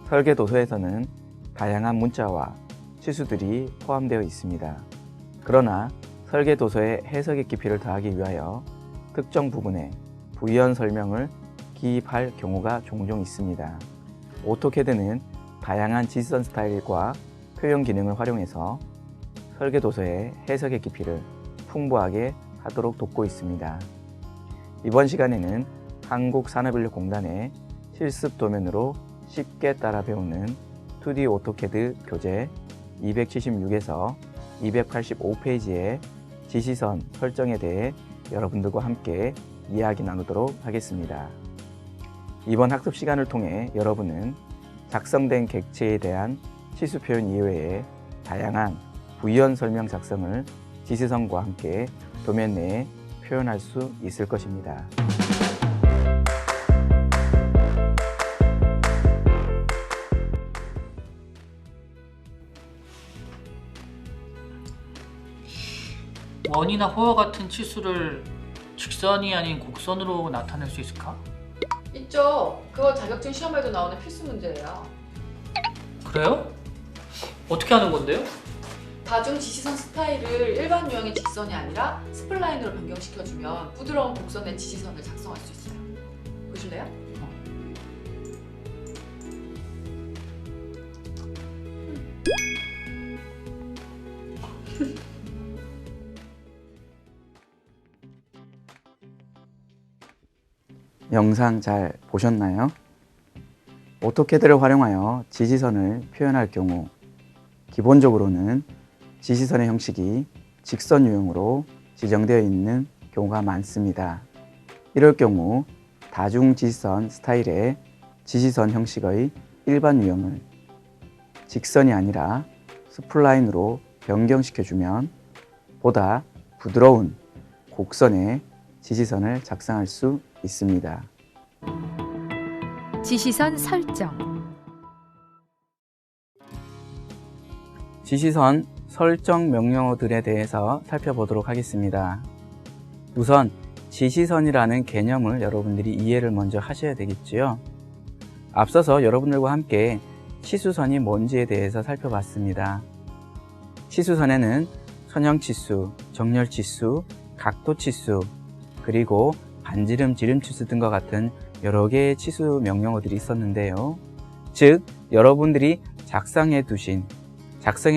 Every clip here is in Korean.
설계 도서에서는 다양한 문자와 치수들이 포함되어 있습니다. 그러나 설계 도서의 해석의 깊이를 더하기 위하여 특정 부분에 부연 설명을 기입할 경우가 종종 있습니다. 오토캐드는 다양한 지시선 스타일과 표현 기능을 활용해서 설계 도서의 해석의 깊이를 풍부하게 하도록 돕고 있습니다. 이번 시간에는 한국산업인력공단의 실습 도면으로 쉽게 따라 배우는 2D 오토캐드 교재 276에서 285페이지의 지시선 설정에 대해 여러분들과 함께 이야기 나누도록 하겠습니다. 이번 학습 시간을 통해 여러분은 작성된 객체에 대한 치수 표현 이외에 다양한 부연 설명 작성을 지시선과 함께 도면 내에 표현할 수 있을 것입니다. 원이나 호와 같은 치수를 직선이 아닌 곡선으로 나타낼 수 있을까? 있죠. 그거 자격증 시험에도 나오는 필수 문제예요. 그래요? 어떻게 하는 건데요? 다중 지시선 스타일을 일반 유형의 직선이 아니라 스플라인으로 변경시켜주면 부드러운 곡선의 지시선을 작성할 수 있어요. 보실래요? 영상 잘 보셨나요? 오토캐드를 활용하여 지시선을 표현할 경우 기본적으로는 지시선의 형식이 직선 유형으로 지정되어 있는 경우가 많습니다. 이럴 경우 다중 지시선 스타일의 지시선 형식의 일반 유형을 직선이 아니라 스플라인으로 변경시켜주면 보다 부드러운 곡선의 지시선을 작성할 수 있습니다. 지시선 설정. 지시선 설정 명령어들에 대해서 살펴보도록 하겠습니다. 우선 지시선이라는 개념을 여러분들이 이해를 먼저 하셔야 되겠지요. 앞서서 여러분들과 함께 치수선이 뭔지에 대해서 살펴봤습니다. 치수선에는 선형치수, 정렬치수, 각도치수, 그리고 반지름, 지름치수 등과 같은 여러 개의 치수 명령어들이 있었는데요. 즉, 여러분들이 작성해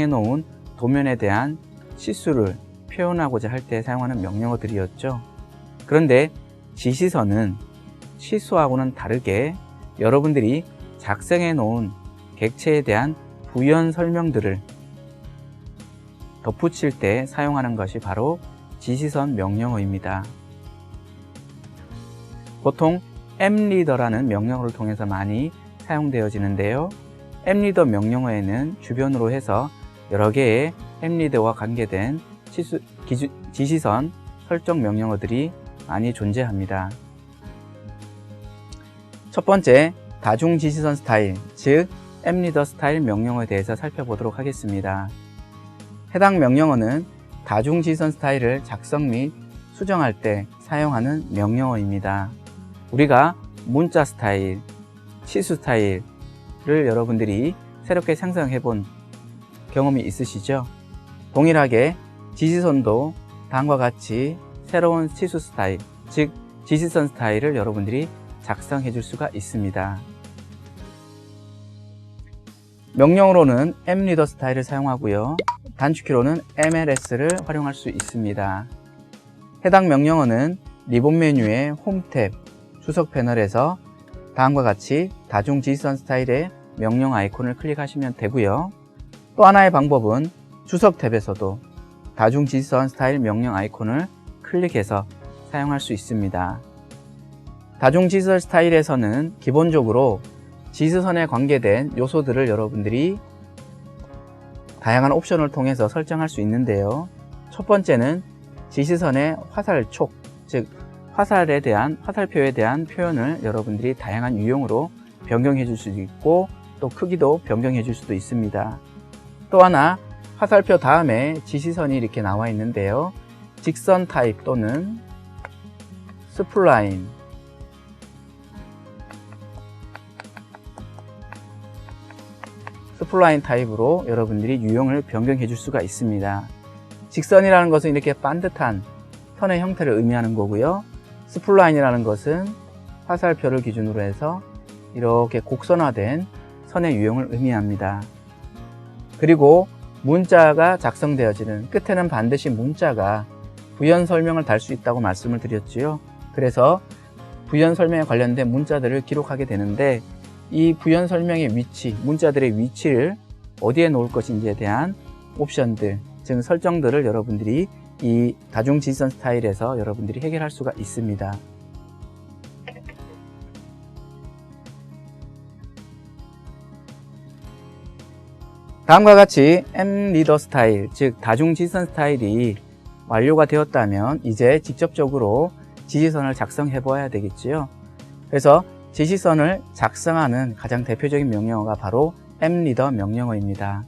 놓은 도면에 대한 치수를 표현하고자 할 때 사용하는 명령어들이었죠. 그런데 지시선은 치수하고는 다르게 여러분들이 작성해 놓은 객체에 대한 부연 설명들을 덧붙일 때 사용하는 것이 바로 지시선 명령어입니다. 보통 mreader라는 명령어를 통해서 많이 사용되어지는데요. mreader 명령어에는 주변으로 해서 여러 개의 mreader와 관계된 지시선 설정 명령어들이 많이 존재합니다. 첫 번째, 다중 지시선 스타일, 즉 mreader 스타일 명령어에 대해서 살펴보도록 하겠습니다. 해당 명령어는 다중 지시선 스타일을 작성 및 수정할 때 사용하는 명령어입니다. 우리가 문자 스타일, 치수 스타일을 여러분들이 새롭게 생성해 본 경험이 있으시죠? 동일하게 지시선도 다음과 같이 새로운 치수 스타일, 즉 지시선 스타일을 여러분들이 작성해 줄 수가 있습니다. 명령어로는 mreader 스타일을 사용하고요. 단축키로는 mls를 활용할 수 있습니다. 해당 명령어는 리본 메뉴의 홈 탭, 주석 패널에서 다음과 같이 다중 지시선 스타일의 명령 아이콘을 클릭하시면 되고요. 또 하나의 방법은 주석 탭에서도 다중 지시선 스타일 명령 아이콘을 클릭해서 사용할 수 있습니다. 다중 지시선 스타일에서는 기본적으로 지시선에 관계된 요소들을 여러분들이 다양한 옵션을 통해서 설정할 수 있는데요. 첫 번째는 지시선의 화살촉, 즉 화살표에 대한 표현을 여러분들이 다양한 유형으로 변경해 줄 수도 있고 또 크기도 변경해 줄 수도 있습니다. 또 하나, 화살표 다음에 지시선이 이렇게 나와 있는데요. 직선 타입 또는 스플라인, 스플라인 타입으로 여러분들이 유형을 변경해 줄 수가 있습니다. 직선이라는 것은 이렇게 반듯한 선의 형태를 의미하는 거고요. 스플라인이라는 것은 화살표를 기준으로 해서 이렇게 곡선화된 선의 유형을 의미합니다. 그리고 문자가 작성되어지는 끝에는 반드시 문자가 부연 설명을 달 수 있다고 말씀을 드렸지요. 그래서 부연 설명에 관련된 문자들을 기록하게 되는데 이 부연 설명의 위치, 문자들의 위치를 어디에 놓을 것인지에 대한 옵션들, 즉 설정들을 여러분들이 이 다중 지시선 스타일에서 여러분들이 해결할 수가 있습니다. 다음과 같이 M 리더 스타일, 즉 다중 지시선 스타일이 완료가 되었다면 이제 직접적으로 지시선을 작성해 보아야 되겠지요. 그래서 지시선을 작성하는 가장 대표적인 명령어가 바로 M 리더 명령어입니다.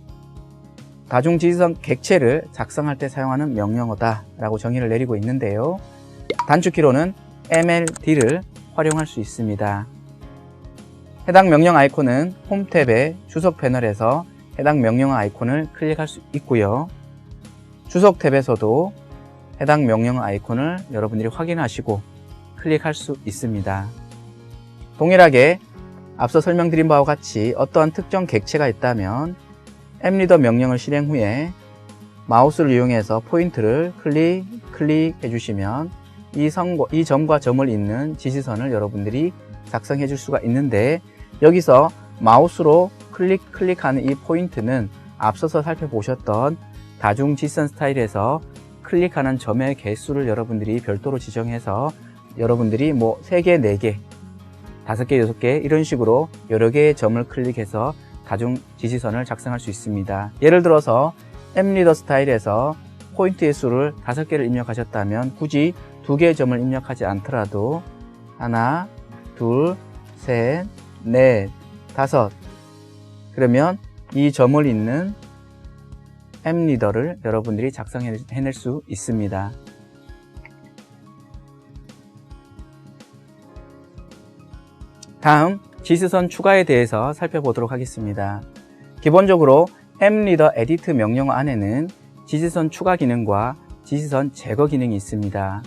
다중 지시선 객체를 작성할 때 사용하는 명령어다 라고 정의를 내리고 있는데요. 단축키로는 MLD를 활용할 수 있습니다. 해당 명령 아이콘은 홈 탭의 주석 패널에서 해당 명령어 아이콘을 클릭할 수 있고요. 주석 탭에서도 해당 명령어 아이콘을 여러분들이 확인하시고 클릭할 수 있습니다. 동일하게 앞서 설명드린 바와 같이 어떠한 특정 객체가 있다면 M리더 명령을 실행 후에 마우스를 이용해서 포인트를 클릭해 주시면 이 점과 점을 잇는 지시선을 여러분들이 작성해 줄 수가 있는데 여기서 마우스로 클릭하는 이 포인트는 앞서서 살펴보셨던 다중 지시선 스타일에서 클릭하는 점의 개수를 여러분들이 별도로 지정해서 여러분들이 3개, 4개, 5개, 6개 이런 식으로 여러 개의 점을 클릭해서 다중 지시선을 작성할 수 있습니다. 예를 들어서 M리더 스타일에서 포인트의 수를 5개를 입력하셨다면 굳이 2개의 점을 입력하지 않더라도 하나, 둘, 셋, 넷, 5 그러면 이 점을 잇는 M리더를 여러분들이 작성해낼 수 있습니다. 다음 지시선 추가에 대해서 살펴보도록 하겠습니다. 기본적으로 M리더 에디트 명령어 안에는 지시선 추가 기능과 지시선 제거 기능이 있습니다.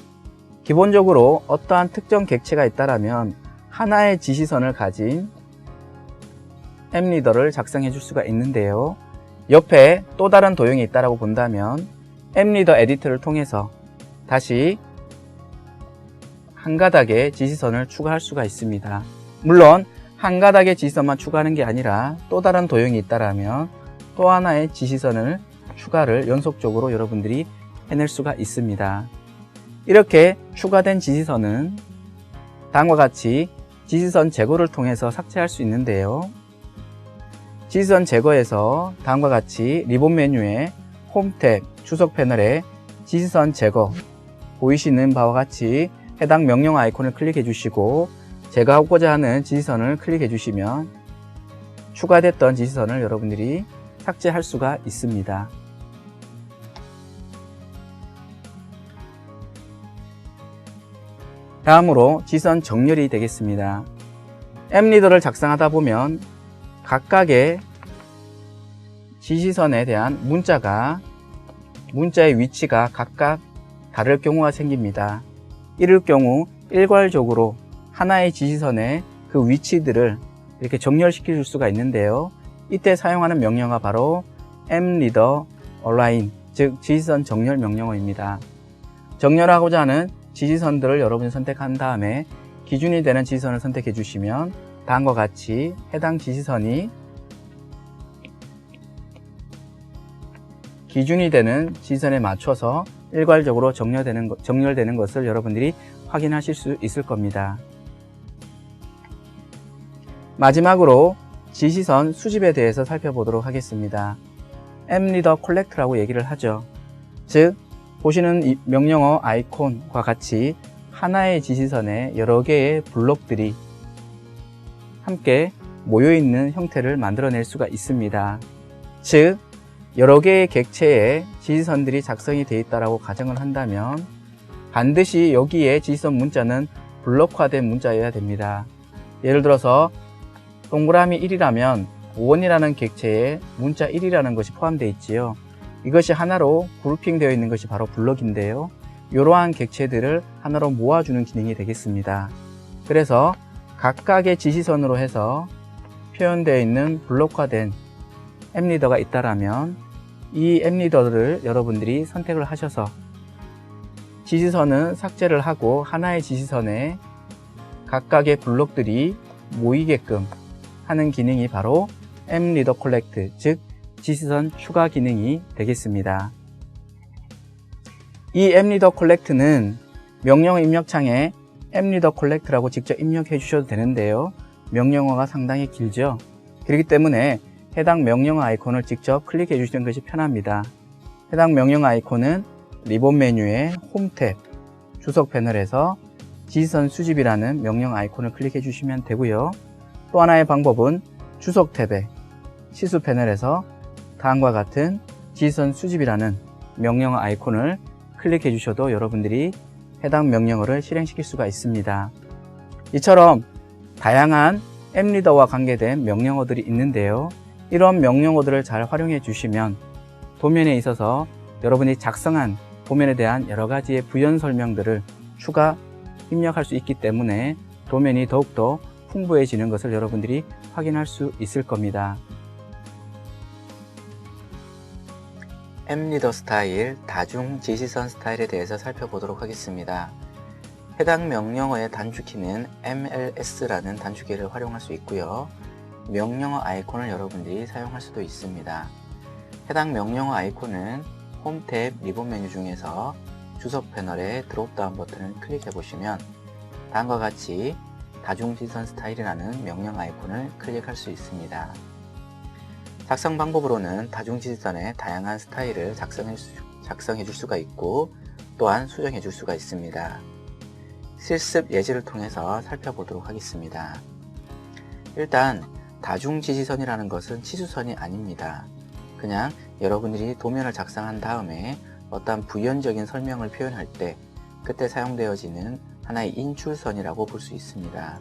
기본적으로 어떠한 특정 객체가 있다면 하나의 지시선을 가진 M리더를 작성해 줄 수가 있는데요. 옆에 또 다른 도형이 있다고 본다면 M리더 에디트를 통해서 다시 한 가닥의 지시선을 추가할 수가 있습니다. 물론 한 가닥의 지시선만 추가하는 게 아니라 또 다른 도형이 있다면 또 하나의 지시선을 추가를 연속적으로 여러분들이 해낼 수가 있습니다. 이렇게 추가된 지시선은 다음과 같이 지시선 제거를 통해서 삭제할 수 있는데요. 지시선 제거에서 다음과 같이 리본 메뉴의 홈 탭 주석 패널에 지시선 제거 보이시는 바와 같이 해당 명령 아이콘을 클릭해 주시고 제거하고자 하는 지시선을 클릭해 주시면 추가됐던 지시선을 여러분들이 삭제할 수가 있습니다. 다음으로 지시선 정렬이 되겠습니다. M리더를 작성하다 보면 각각의 지시선에 대한 문자의 위치가 각각 다를 경우가 생깁니다. 이럴 경우 일괄적으로 하나의 지시선의 그 위치들을 이렇게 정렬시켜 줄 수가 있는데요. 이때 사용하는 명령어가 바로 M리더 Align, 즉 지시선 정렬 명령어입니다. 정렬하고자 하는 지시선들을 여러분이 선택한 다음에 기준이 되는 지시선을 선택해 주시면 다음과 같이 해당 지시선이 기준이 되는 지시선에 맞춰서 일괄적으로 정렬되는 것을 여러분들이 확인하실 수 있을 겁니다. 마지막으로 지시선 수집에 대해서 살펴보도록 하겠습니다. M리더 콜렉트라고 얘기를 하죠. 즉 보시는 이 명령어 아이콘과 같이 하나의 지시선에 여러 개의 블록들이 함께 모여있는 형태를 만들어낼 수가 있습니다. 즉 여러 개의 객체의 지시선들이 작성이 되어 있다고 가정을 한다면 반드시 여기에 지시선 문자는 블록화된 문자여야 됩니다. 예를 들어서 동그라미 1이라면 원이라는 객체에 문자 1이라는 것이 포함되어 있지요. 이것이 하나로 그룹핑 되어 있는 것이 바로 블럭인데요. 이러한 객체들을 하나로 모아주는 기능이 되겠습니다. 그래서 각각의 지시선으로 해서 표현되어 있는 블록화된 앱리더가 있다라면 이 앱리더를 여러분들이 선택을 하셔서 지시선은 삭제를 하고 하나의 지시선에 각각의 블록들이 모이게끔 하는 기능이 바로 앱리더 콜렉트, 즉 지시선 추가 기능이 되겠습니다. 이 앱리더 콜렉트는 명령 입력창에 앱리더 콜렉트라고 직접 입력해 주셔도 되는데요. 명령어가 상당히 길죠. 그렇기 때문에 해당 명령어 아이콘을 직접 클릭해 주시는 것이 편합니다. 해당 명령어 아이콘은 리본 메뉴의 홈 탭, 주석 패널에서 지시선 수집이라는 명령 아이콘을 클릭해 주시면 되고요. 또 하나의 방법은 주석 탭의 시수 패널에서 다음과 같은 지시선 수집이라는 명령어 아이콘을 클릭해 주셔도 여러분들이 해당 명령어를 실행시킬 수가 있습니다. 이처럼 다양한 앱리더와 관계된 명령어들이 있는데요. 이런 명령어들을 잘 활용해 주시면 도면에 있어서 여러분이 작성한 도면에 대한 여러 가지의 부연 설명들을 추가 입력할 수 있기 때문에 도면이 더욱더 풍부해지는 것을 여러분들이 확인할 수 있을 겁니다. 앱리더 스타일, 다중 지시선 스타일에 대해서 살펴보도록 하겠습니다. 해당 명령어의 단축키는 MLS라는 단축키를 활용할 수 있고요. 명령어 아이콘을 여러분들이 사용할 수도 있습니다. 해당 명령어 아이콘은 홈 탭 리본 메뉴 중에서 주석 패널의 드롭다운 버튼을 클릭해 보시면 다음과 같이 다중지시선 스타일이라는 명령 아이콘을 클릭할 수 있습니다. 작성 방법으로는 다중지시선의 다양한 스타일을 작성해 줄 수가 있고 또한 수정해 줄 수가 있습니다. 실습 예제를 통해서 살펴보도록 하겠습니다. 일단 다중지시선이라는 것은 치수선이 아닙니다. 그냥 여러분들이 도면을 작성한 다음에 어떤 부연적인 설명을 표현할 때 그때 사용되어지는 하나의 인출선이라고 볼 수 있습니다.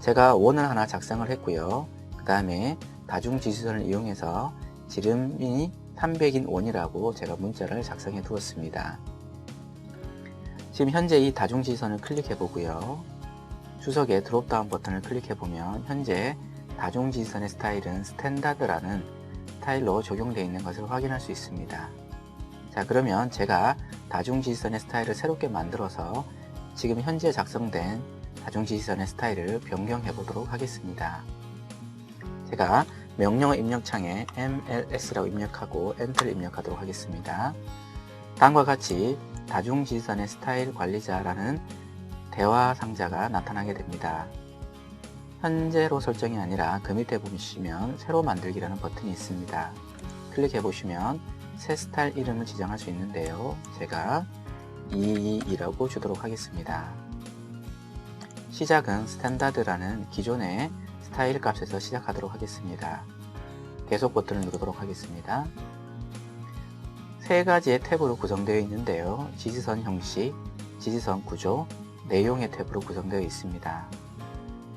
제가 원을 하나 작성을 했고요. 그 다음에 다중지시선을 이용해서 지름이 300인 원이라고 제가 문자를 작성해 두었습니다. 지금 현재 이 다중지시선을 클릭해 보고요. 주석의 드롭다운 버튼을 클릭해 보면 현재 다중지시선의 스타일은 스탠다드라는 스타일로 적용되어 있는 것을 확인할 수 있습니다. 자, 그러면 제가 다중지시선의 스타일을 새롭게 만들어서 지금 현재 작성된 다중지시선의 스타일을 변경해 보도록 하겠습니다. 제가 명령어 입력창에 MLS라고 입력하고 엔터를 입력하도록 하겠습니다. 다음과 같이 다중지시선의 스타일 관리자라는 대화 상자가 나타나게 됩니다. 현재로 설정이 아니라 그 밑에 보시면 새로 만들기라는 버튼이 있습니다. 클릭해 보시면 새 스타일 이름을 지정할 수 있는데요. 제가 22라고 주도록 하겠습니다. 시작은 스탠다드라는 기존의 스타일 값에서 시작하도록 하겠습니다. 계속 버튼을 누르도록 하겠습니다. 세 가지의 탭으로 구성되어 있는데요. 지시선 형식, 지시선 구조, 내용의 탭으로 구성되어 있습니다.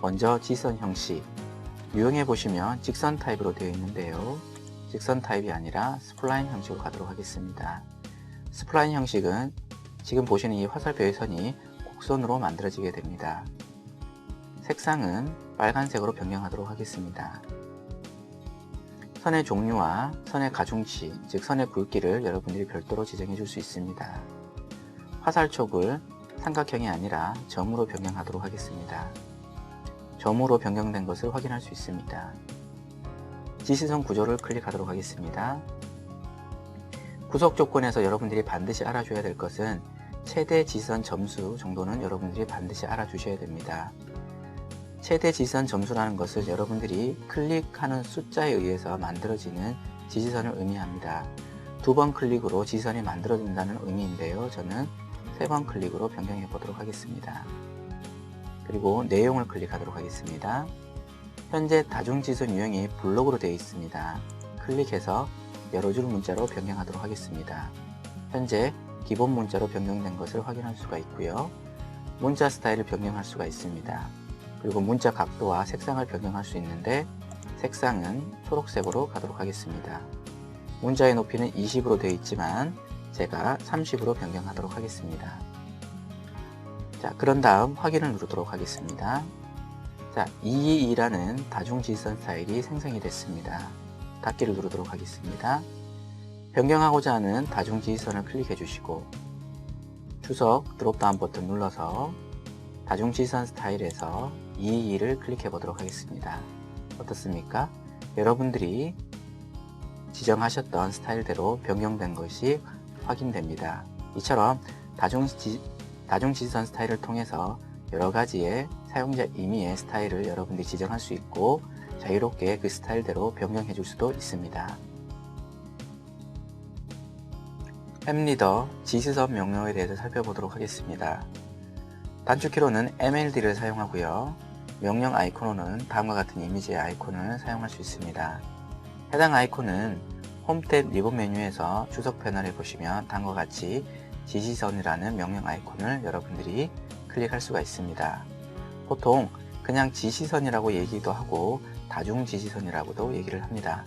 먼저 지시선 형식, 유형해 보시면 직선 타입으로 되어 있는데요. 직선 타입이 아니라 스플라인 형식으로 가도록 하겠습니다. 스플라인 형식은 지금 보시는 이 화살표의 선이 곡선으로 만들어지게 됩니다. 색상은 빨간색으로 변경하도록 하겠습니다. 선의 종류와 선의 가중치, 즉 선의 굵기를 여러분들이 별도로 지정해 줄 수 있습니다. 화살촉을 삼각형이 아니라 점으로 변경하도록 하겠습니다. 점으로 변경된 것을 확인할 수 있습니다. 지시선 구조를 클릭하도록 하겠습니다. 구속 조건에서 여러분들이 반드시 알아줘야 될 것은 최대 지시선 점수 정도는 여러분들이 반드시 알아주셔야 됩니다. 최대 지시선 점수라는 것은 여러분들이 클릭하는 숫자에 의해서 만들어지는 지시선을 의미합니다. 2번 클릭으로 지시선이 만들어진다는 의미인데요. 저는 3번 클릭으로 변경해 보도록 하겠습니다. 그리고 내용을 클릭하도록 하겠습니다. 현재 다중지시선 유형이 블록으로 되어 있습니다. 클릭해서 여러 줄 문자로 변경하도록 하겠습니다. 현재 기본 문자로 변경된 것을 확인할 수가 있고요. 문자 스타일을 변경할 수가 있습니다. 그리고 문자 각도와 색상을 변경할 수 있는데 색상은 초록색으로 가도록 하겠습니다. 문자의 높이는 20으로 되어 있지만 제가 30으로 변경하도록 하겠습니다. 자, 그런 다음 확인을 누르도록 하겠습니다. 자, 222라는 다중지시선 스타일이 생성이 됐습니다. 닫기를 누르도록 하겠습니다. 변경하고자 하는 다중지시선을 클릭해 주시고 주석 드롭다운 버튼 눌러서 다중지시선 스타일에서 222를 클릭해 보도록 하겠습니다. 어떻습니까? 여러분들이 지정하셨던 스타일대로 변경된 것이 확인됩니다. 이처럼 다중지시선 스타일을 통해서 여러가지의 사용자 임의의 스타일을 여러분들이 지정할 수 있고 자유롭게 그 스타일대로 변경해 줄 수도 있습니다. 앱리더 지시선 명령어에 대해서 살펴보도록 하겠습니다. 단축키로는 MLD를 사용하고요. 명령 아이콘으로는 다음과 같은 이미지의 아이콘을 사용할 수 있습니다. 해당 아이콘은 홈 탭 리본 메뉴에서 주석 패널에 보시면 다음과 같이 지시선이라는 명령 아이콘을 여러분들이 클릭할 수가 있습니다. 보통 그냥 지시선이라고 얘기도 하고 다중지시선이라고도 얘기를 합니다.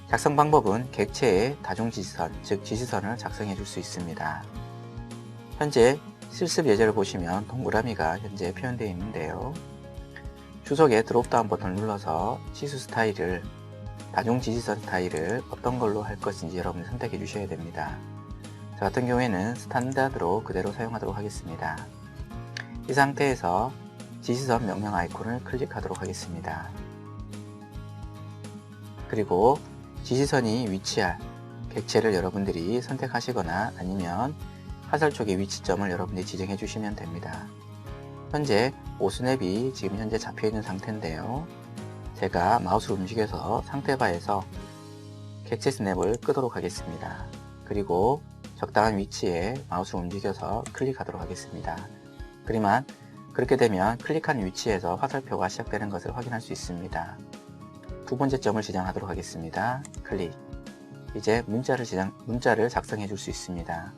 작성 방법은 객체의 다중지시선, 즉 지시선을 작성해 줄 수 있습니다. 현재 실습 예제를 보시면 동그라미가 현재 표현되어 있는데요. 주석에 드롭다운 버튼을 눌러서 지수 스타일을, 다중지시선 스타일을 어떤 걸로 할 것인지 여러분이 선택해 주셔야 됩니다. 저 같은 경우에는 스탠다드로 그대로 사용하도록 하겠습니다. 이 상태에서 지시선 명령 아이콘을 클릭하도록 하겠습니다. 그리고 지시선이 위치할 객체를 여러분들이 선택하시거나 아니면 화살 쪽의 위치점을 여러분들이 지정해 주시면 됩니다. 현재 오스냅이 지금 현재 잡혀 있는 상태인데요. 제가 마우스를 움직여서 상태바에서 객체 스냅을 끄도록 하겠습니다. 그리고 적당한 위치에 마우스를 움직여서 클릭하도록 하겠습니다. 그러면 그렇게 되면 클릭한 위치에서 화살표가 시작되는 것을 확인할 수 있습니다. 두 번째 점을 지정하도록 하겠습니다. 클릭. 이제 문자를 작성해 줄 수 있습니다.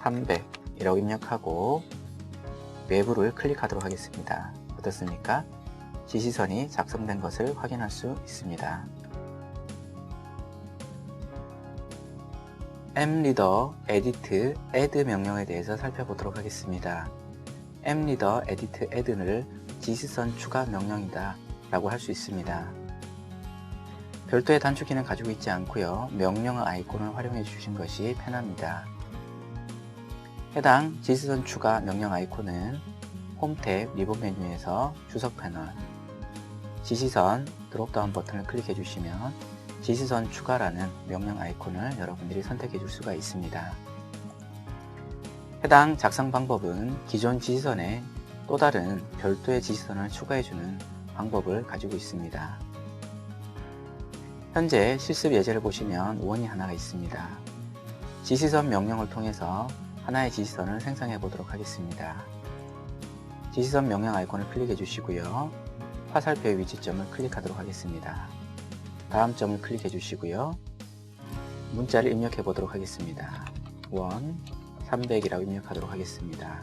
300 이라고 입력하고 외부를 클릭하도록 하겠습니다. 어떻습니까? 지시선이 작성된 것을 확인할 수 있습니다. 앱리더 에디트 add 명령에 대해서 살펴보도록 하겠습니다. 앱리더 에디트 add를 지시선 추가 명령이다 라고 할 수 있습니다. 별도의 단축키는 가지고 있지 않고요. 명령어 아이콘을 활용해 주신 것이 편합니다. 해당 지시선 추가 명령 아이콘은 홈 탭 리본 메뉴에서 주석 패널, 지시선 드롭다운 버튼을 클릭해 주시면 지시선 추가라는 명령 아이콘을 여러분들이 선택해 줄 수가 있습니다. 해당 작성 방법은 기존 지시선에 또 다른 별도의 지시선을 추가해 주는 방법을 가지고 있습니다. 현재 실습 예제를 보시면 원이 하나가 있습니다. 지시선 명령을 통해서 하나의 지시선을 생성해 보도록 하겠습니다. 지시선 명령 아이콘을 클릭해 주시고요. 화살표의 위치점을 클릭하도록 하겠습니다. 다음 점을 클릭해 주시고요. 문자를 입력해 보도록 하겠습니다. 300이라고 입력하도록 하겠습니다.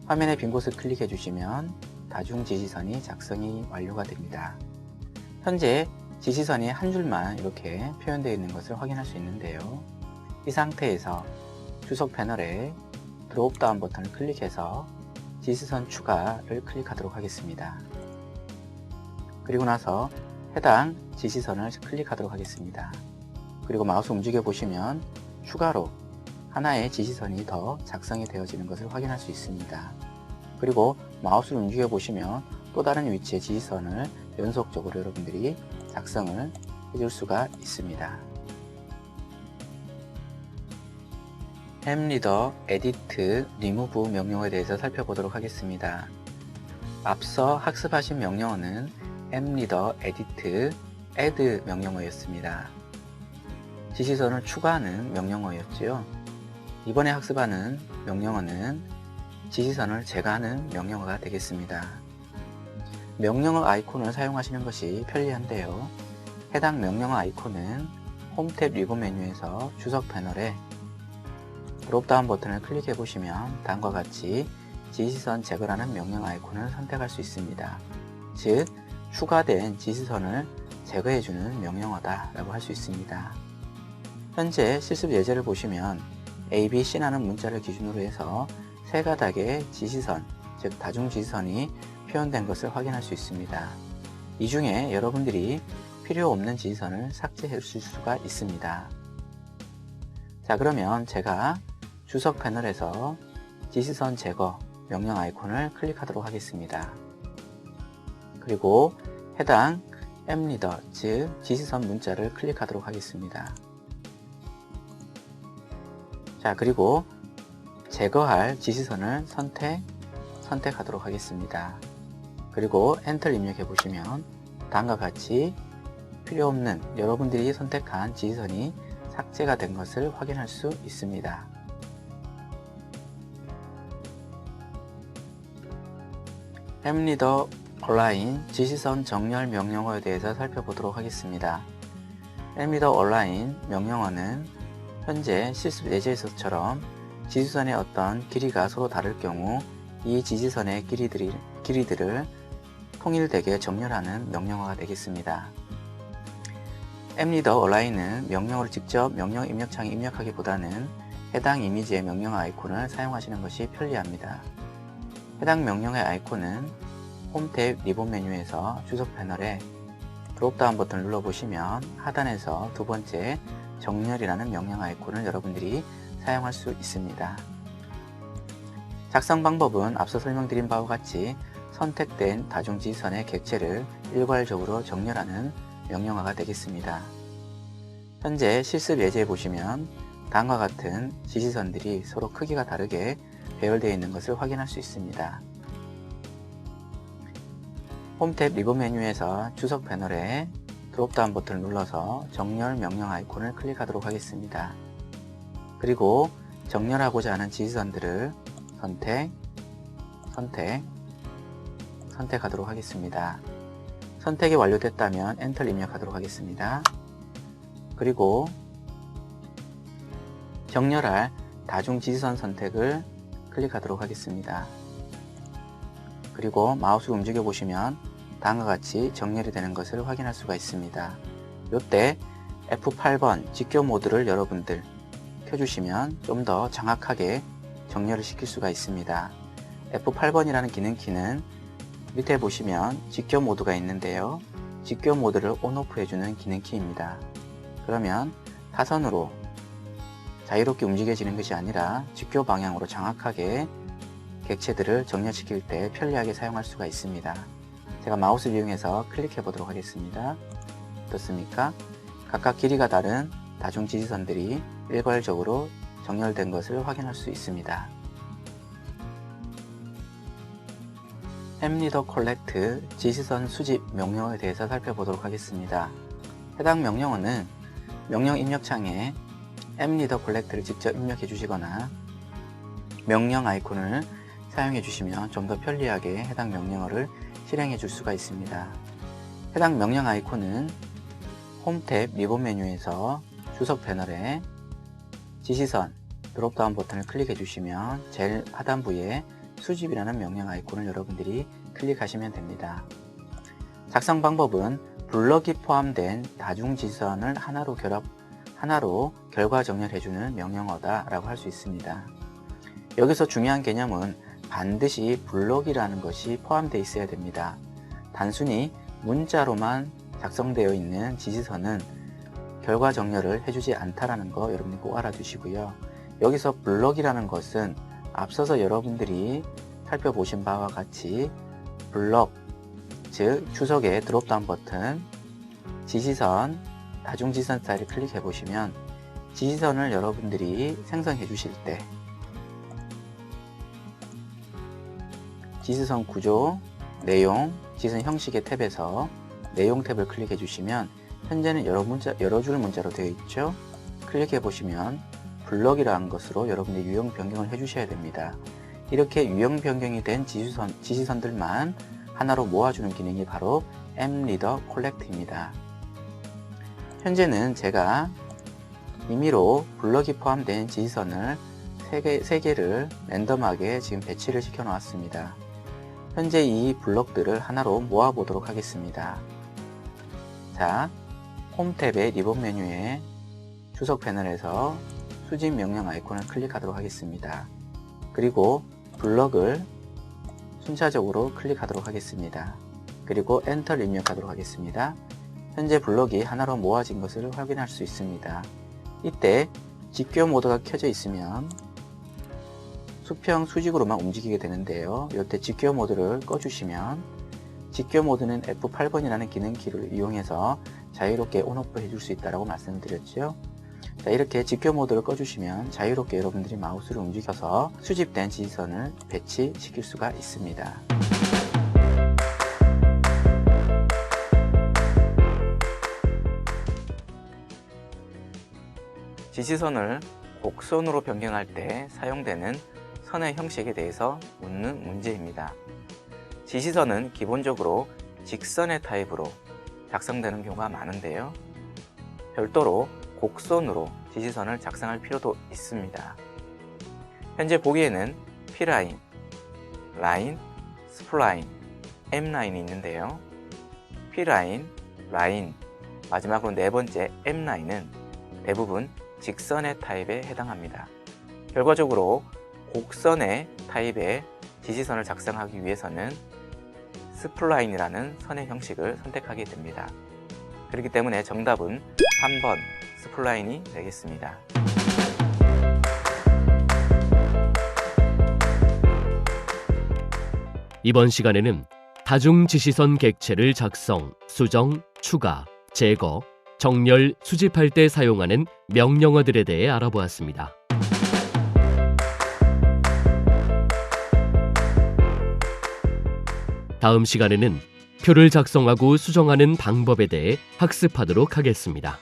화면의 빈 곳을 클릭해 주시면 다중 지시선이 작성이 완료가 됩니다. 현재 지시선이 한 줄만 이렇게 표현되어 있는 것을 확인할 수 있는데요. 이 상태에서 주석 패널에 드롭다운 버튼을 클릭해서 지시선 추가를 클릭하도록 하겠습니다. 그리고 나서 해당 지시선을 클릭하도록 하겠습니다. 그리고 마우스 움직여 보시면 추가로 하나의 지시선이 더 작성이 되어지는 것을 확인할 수 있습니다. 그리고 마우스를 움직여 보시면 또 다른 위치의 지시선을 연속적으로 여러분들이 작성을 해줄 수가 있습니다. 앱리더 에디트 리무브 명령어에 대해서 살펴보도록 하겠습니다. 앞서 학습하신 명령어는 앱리더 에디트 add 명령어였습니다. 지시선을 추가하는 명령어였지요. 이번에 학습하는 명령어는 지시선을 제거하는 명령어가 되겠습니다. 명령어 아이콘을 사용하시는 것이 편리한데요. 해당 명령어 아이콘은 홈 탭 리본 메뉴에서 주석 패널에 드롭다운 버튼을 클릭해 보시면 다음과 같이 지시선 제거라는 명령 아이콘을 선택할 수 있습니다. 즉 추가된 지시선을 제거해주는 명령어다 라고 할 수 있습니다. 현재 실습 예제를 보시면 A, B, C라는 문자를 기준으로 해서 세 가닥의 지시선, 즉 다중지시선이 표현된 것을 확인할 수 있습니다. 이 중에 여러분들이 필요 없는 지시선을 삭제해 주실 수가 있습니다. 자, 그러면 제가 주석 패널에서 지시선 제거 명령 아이콘을 클릭하도록 하겠습니다. 그리고 해당 앱리더, 즉 지시선 문자를 클릭하도록 하겠습니다. 자, 그리고 제거할 지시선을 선택하도록 하겠습니다. 그리고 엔터를 입력해 보시면 다음과 같이 필요 없는 여러분들이 선택한 지시선이 삭제가 된 것을 확인할 수 있습니다. 앱리더 온라인 지시선 정렬 명령어에 대해서 살펴보도록 하겠습니다. 앱리더 온라인 명령어는 현재 실습 예제에서처럼 지시선의 어떤 길이가 서로 다를 경우 이 지시선의 길이들을 통일되게 정렬하는 명령어가 되겠습니다. 앱리더 온라인은 명령어를 직접 명령 입력창에 입력하기보다는 해당 이미지의 명령어 아이콘을 사용하시는 것이 편리합니다. 해당 명령어의 아이콘은 홈 탭 리본 메뉴에서 주석 패널에 드롭다운 버튼을 눌러보시면 하단에서 두 번째 정렬이라는 명령 아이콘을 여러분들이 사용할 수 있습니다. 작성 방법은 앞서 설명드린 바와 같이 선택된 다중지시선의 객체를 일괄적으로 정렬하는 명령어가 되겠습니다. 현재 실습 예제에 보시면 다음과 같은 지시선들이 서로 크기가 다르게 배열되어 있는 것을 확인할 수 있습니다. 홈 탭 리본 메뉴에서 주석 패널에 드롭다운 버튼을 눌러서 정렬 명령 아이콘을 클릭하도록 하겠습니다. 그리고 정렬하고자 하는 지시선들을 선택하도록 하겠습니다. 선택이 완료됐다면 엔터를 입력하도록 하겠습니다. 그리고 정렬할 다중 지시선 선택을 클릭하도록 하겠습니다. 그리고 마우스를 움직여 보시면 다음과 같이 정렬이 되는 것을 확인할 수가 있습니다. 이때 F8번 직교 모드를 여러분들 켜주시면 좀 더 정확하게 정렬을 시킬 수가 있습니다. F8번이라는 기능키는 밑에 보시면 직교 모드가 있는데요. 직교 모드를 온오프 해주는 기능키입니다. 그러면 타선으로 자유롭게 움직여지는 것이 아니라 직교 방향으로 정확하게 객체들을 정렬시킬 때 편리하게 사용할 수가 있습니다. 제가 마우스를 이용해서 클릭해 보도록 하겠습니다. 어떻습니까? 각각 길이가 다른 다중 지시선들이 일괄적으로 정렬된 것을 확인할 수 있습니다. 앱리더 콜렉트 지시선 수집 명령어에 대해서 살펴보도록 하겠습니다. 해당 명령어는 명령 입력창에 앱리더 콜렉트를 직접 입력해 주시거나 명령 아이콘을 사용해 주시면 좀 더 편리하게 해당 명령어를 실행해 줄 수가 있습니다. 해당 명령 아이콘은 홈 탭 리본 메뉴에서 주석 패널에 지시선 드롭다운 버튼을 클릭해 주시면 제일 하단부에 수집이라는 명령 아이콘을 여러분들이 클릭하시면 됩니다. 작성 방법은 블럭이 포함된 다중 지시선을 하나로 결과 정렬해주는 명령어다 라고 할 수 있습니다. 여기서 중요한 개념은 반드시 블럭이라는 것이 포함되어 있어야 됩니다. 단순히 문자로만 작성되어 있는 지시선은 결과 정렬을 해주지 않다라는 거 여러분이 꼭 알아두시고요. 여기서 블럭이라는 것은 앞서서 여러분들이 살펴보신 바와 같이 블럭, 즉 주석의 드롭다운 버튼, 지시선, 다중지시선 스타일을 클릭해 보시면 지시선을 여러분들이 생성해 주실 때 지시선 구조, 내용, 지시선 형식의 탭에서 내용 탭을 클릭해 주시면 현재는 여러 줄 문자로 되어 있죠. 클릭해 보시면 블럭이라는 것으로 여러분들이 유형 변경을 해 주셔야 됩니다. 이렇게 유형 변경이 된 지시선들만 하나로 모아주는 기능이 바로 앱리더 콜렉트입니다. 현재는 제가 임의로 블럭이 포함된 지시선을 3개를 랜덤하게 지금 배치를 시켜 놓았습니다. 현재 이 블럭들을 하나로 모아보도록 하겠습니다. 자, 홈 탭의 리본 메뉴에 주석 패널에서 수집 명령 아이콘을 클릭하도록 하겠습니다. 그리고 블럭을 순차적으로 클릭하도록 하겠습니다. 그리고 엔터를 입력하도록 하겠습니다. 현재 블럭이 하나로 모아진 것을 확인할 수 있습니다. 이때 직교 모드가 켜져 있으면 수평 수직으로만 움직이게 되는데요. 이때 직교 모드를 꺼주시면 직교 모드는 F8번이라는 기능키를 이용해서 자유롭게 온오프 해줄 수 있다고 말씀드렸죠. 자, 이렇게 직교 모드를 꺼주시면 자유롭게 여러분들이 마우스를 움직여서 수집된 지지선을 배치시킬 수가 있습니다. 지지선을 곡선으로 변경할 때 사용되는 선의 형식에 대해서 묻는 문제입니다. 지지선은 기본적으로 직선의 타입으로 작성되는 경우가 많은데요. 별도로 곡선으로 지지선을 작성할 필요도 있습니다. 현재 보기에는 P라인, 라인, 스플라인, M라인이 있는데요. P라인, 라인, 마지막으로 네 번째 M라인은 대부분 직선의 타입에 해당합니다. 결과적으로 곡선의 타입의 지지선을 작성하기 위해서는 스플라인이라는 선의 형식을 선택하게 됩니다. 그렇기 때문에 정답은 3번 스플라인이 되겠습니다. 이번 시간에는 다중 지시선 객체를 작성, 수정, 추가, 제거, 정렬, 수집할 때 사용하는 명령어들에 대해 알아보았습니다. 다음 시간에는 표를 작성하고 수정하는 방법에 대해 학습하도록 하겠습니다.